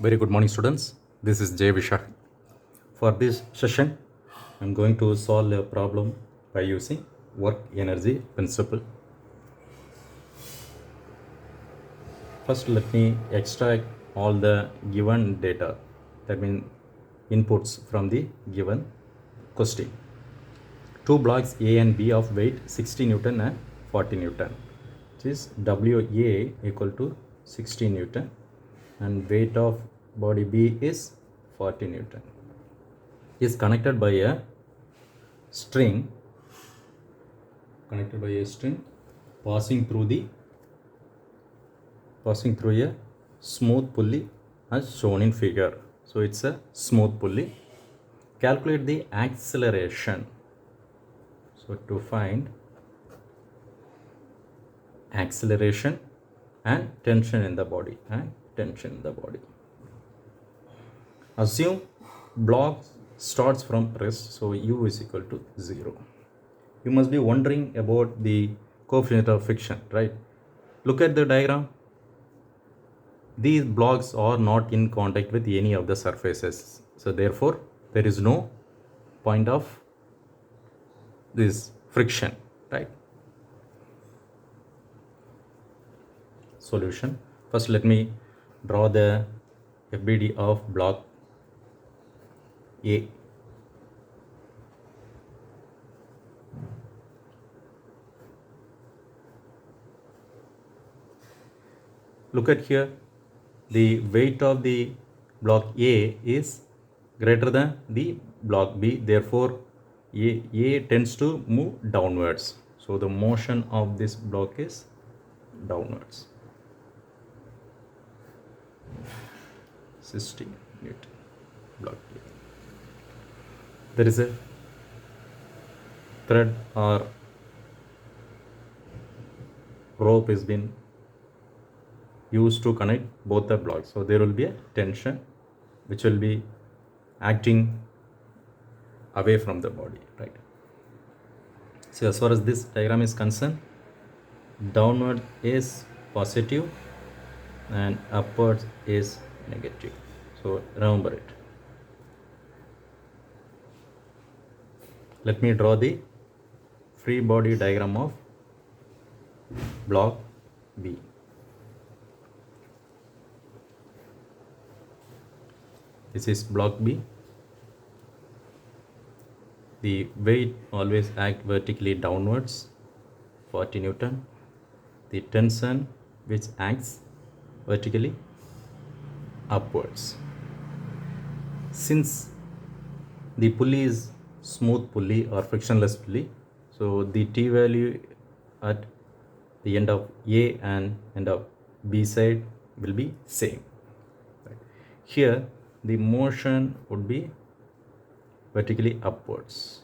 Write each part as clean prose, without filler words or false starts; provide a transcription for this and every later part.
Very good morning, students. This is Jay Vishak. For this session, I'm going to solve a problem by using work energy principle. First, let me extract all the given data, that means inputs from the given question. Two blocks A and B of weight 60 Newton and 40 Newton, which is WA equal to 60 Newton and weight of body B is 40 Newton. Is connected by a string passing through a smooth pulley as shown in figure. So it's a smooth pulley. Calculate the acceleration. So to find acceleration and tension in the body assume block starts from rest, so u is equal to 0. You must be wondering about the coefficient of friction, right? Look at the diagram. These blocks are not in contact with any of the surfaces, so therefore there is no point of this friction, right? Solution. First, let me draw the FBD of block A. Look at here, the weight of the block A is greater than the block B, therefore A tends to move downwards. So the motion of this block is downwards. 60 Newton block A. There is a thread or rope has been used to connect both the blocks, so there will be a tension which will be acting away from the body, right? So as far as this diagram is concerned, downward is positive and upwards is negative, so remember it. Let me draw the free body diagram of block B. This is block B. The weight always act vertically downwards, 40 Newton. The tension which acts vertically upwards. Since the pulley is smooth pulley or frictionless pulley, so the T value at the end of A and end of B side will be same. Here the motion would be vertically upwards,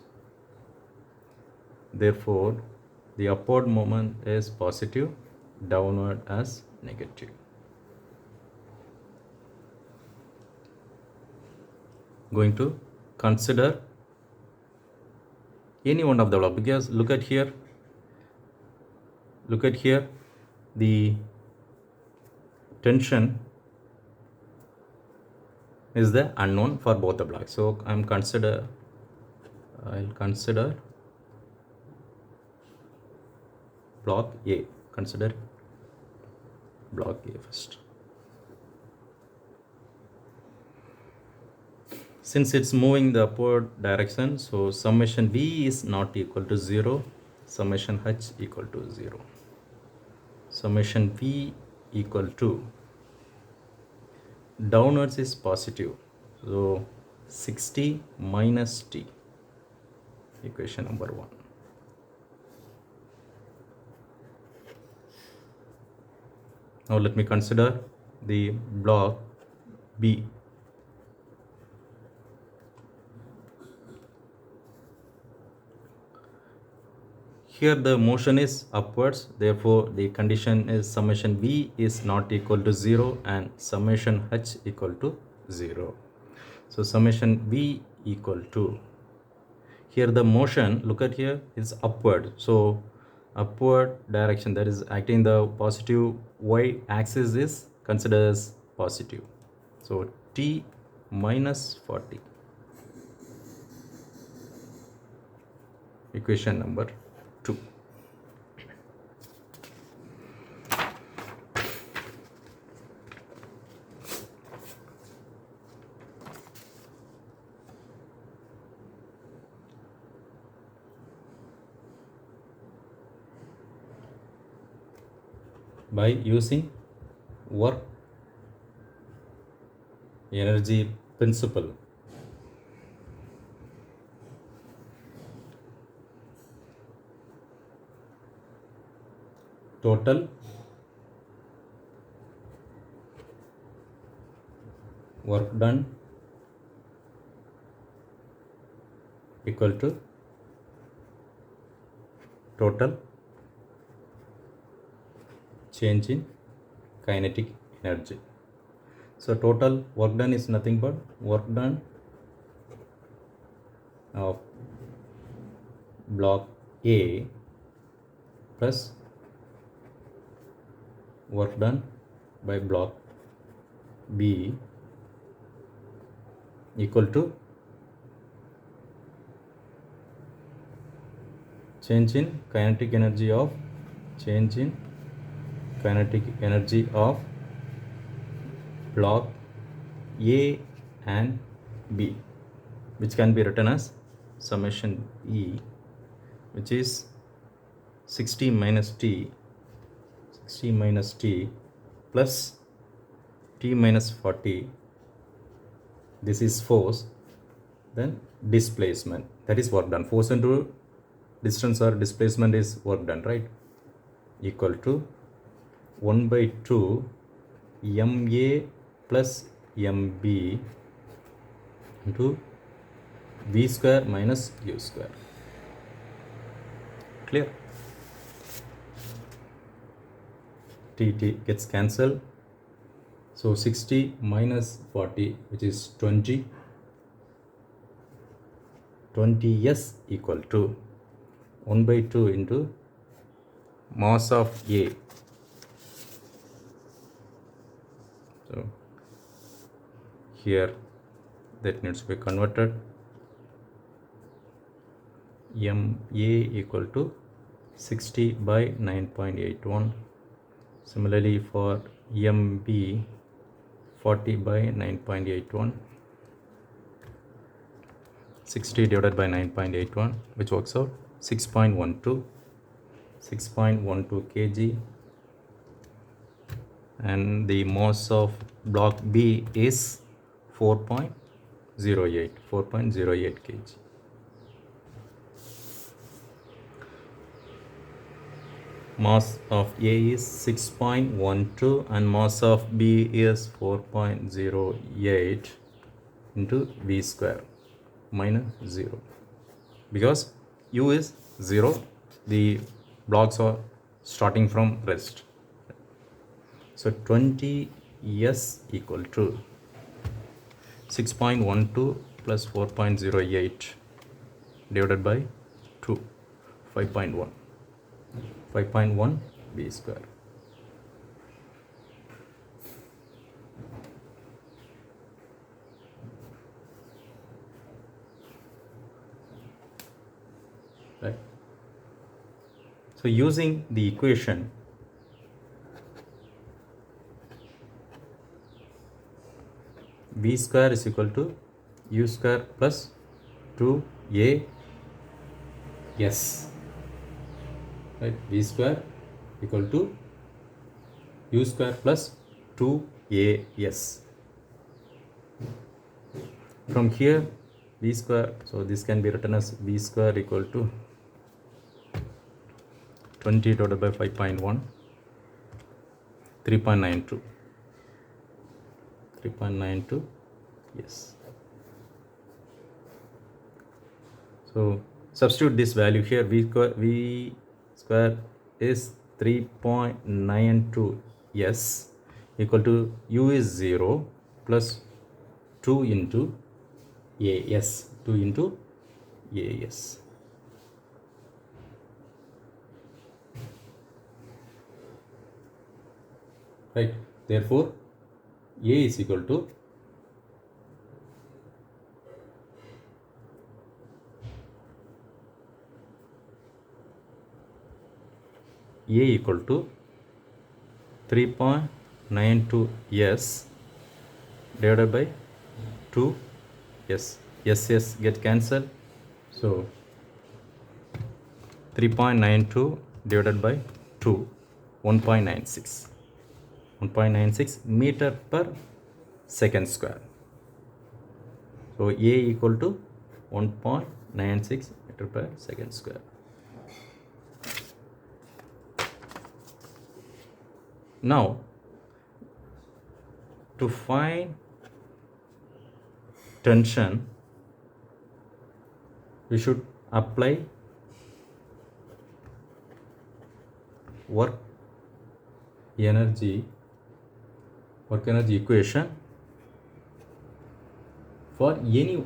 therefore the upward moment is positive, downward as negative. Going to consider any one of the block, because look at here, the tension is the unknown for both the blocks. So I'll consider block A. Consider block A first. Since it's moving the upward direction, so summation V is not equal to 0, summation H equal to 0. Summation V equal to downwards is positive, so 60 minus T, equation number 1. Now let me consider the block B. Here the motion is upwards, therefore the condition is summation V is not equal to 0 and summation H equal to 0. So summation V equal to, here the motion, look at here, is upward, so upward direction, that is acting the positive y axis is considered as positive, So T minus 40. Equation number 2. By using work energy principle, total work done equal to total change in kinetic energy. So total work done is nothing but work done of block A plus work done by block B equal to change in kinetic energy of block A and B, which can be written as summation E, which is 60 minus T plus T minus 40. This is force, then displacement, that is work done. Force into distance or displacement is work done, right? Equal to 1 by 2 MA plus MB into V square minus U square. Clear? T gets cancelled. So 60 minus 40, which is 20. 20S equal to 1 by 2 into mass of A. So here that needs to be converted. MA equal to 60 by 9.81. Similarly for MB, 40 by 9.81. 60 divided by 9.81, which works out 6.12 kg, and the mass of block B is 4.08 kg. Mass of A is 6.12 and mass of B is 4.08 into V square minus 0, because U is 0, the blocks are starting from rest. So 20S equal to 6.12 plus 4.08 divided by 2, 5.1 V square. Right. So using the equation, V square is equal to U square plus 2AS. Right, V square equal to U square plus 2AS. From here V square, so this can be written as V square equal to 20 divided by 5.1, 3.92, yes. So substitute this value here. V square is 3.92 S equal to U is 0 plus 2 into AS, 2 into AS. Right, therefore A is equal to A equal to 3.92 S divided by 2 S. S get cancelled. So 3.92 divided by 2, 1.96. 1.96 meter per second square. So A equal to 1.96 meter per second square. Now to find tension, we should apply work energy equation for any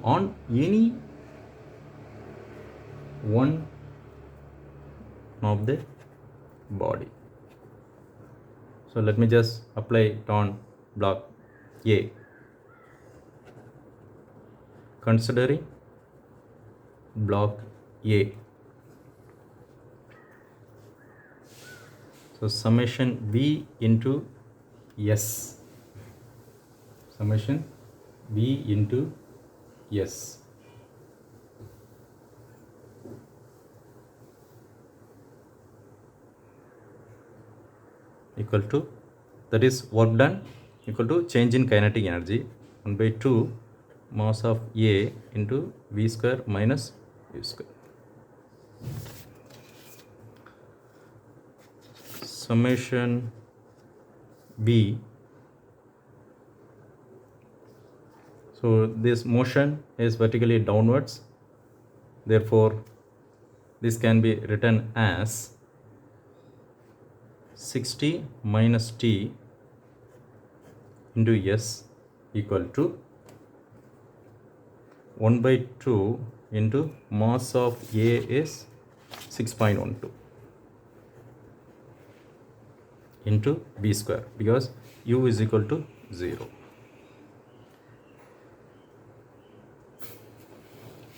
one of the body. So let me just apply it on block A. Considering block A, so summation V into S, summation V into S equal to, that is work done equal to change in kinetic energy 1 by 2 mass of A into V square minus U square. Summation V. So this motion is vertically downwards, therefore this can be written as 60 minus T into S equal to 1 by 2 into mass of A is 6.12 into V square, because U is equal to 0.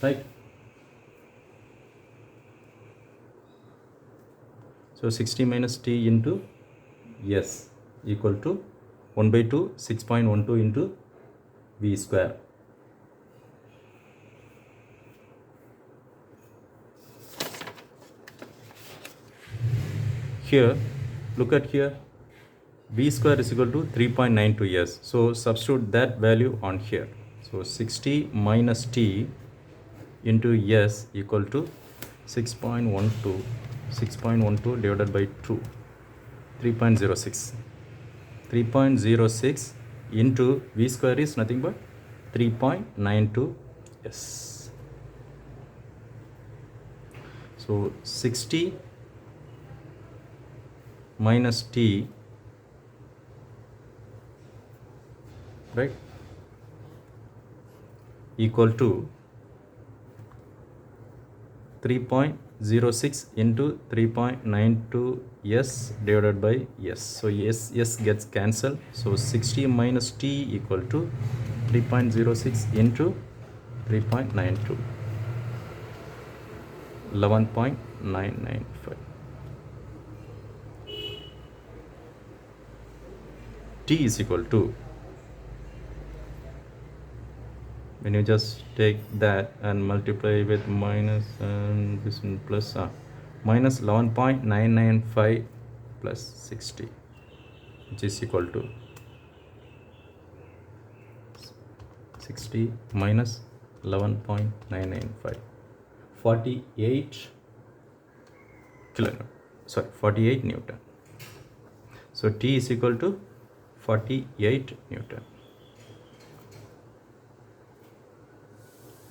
Right? So 60 minus T into S equal to 1 by 2, 6.12 into V square. Here, look at here, V square is equal to 3.92 S. So substitute that value on here. So 60 minus T into S equal to 6.12 divided by 2, 3.06. 3.06 into V square is nothing but 3.92 S. So 60 minus T, right, equal to 3.06 into 3.92 S divided by S. So S gets cancelled. So 60 minus T equal to 3.06 into 3.92, 11.995. T is equal to, when you just take that and multiply with minus and this one plus, minus 11.995 plus 60, which is equal to 60 minus 11.995, 48 kilonewton, sorry, 48 Newton. So T is equal to 48 Newton.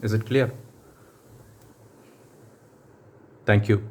Is it clear? Thank you.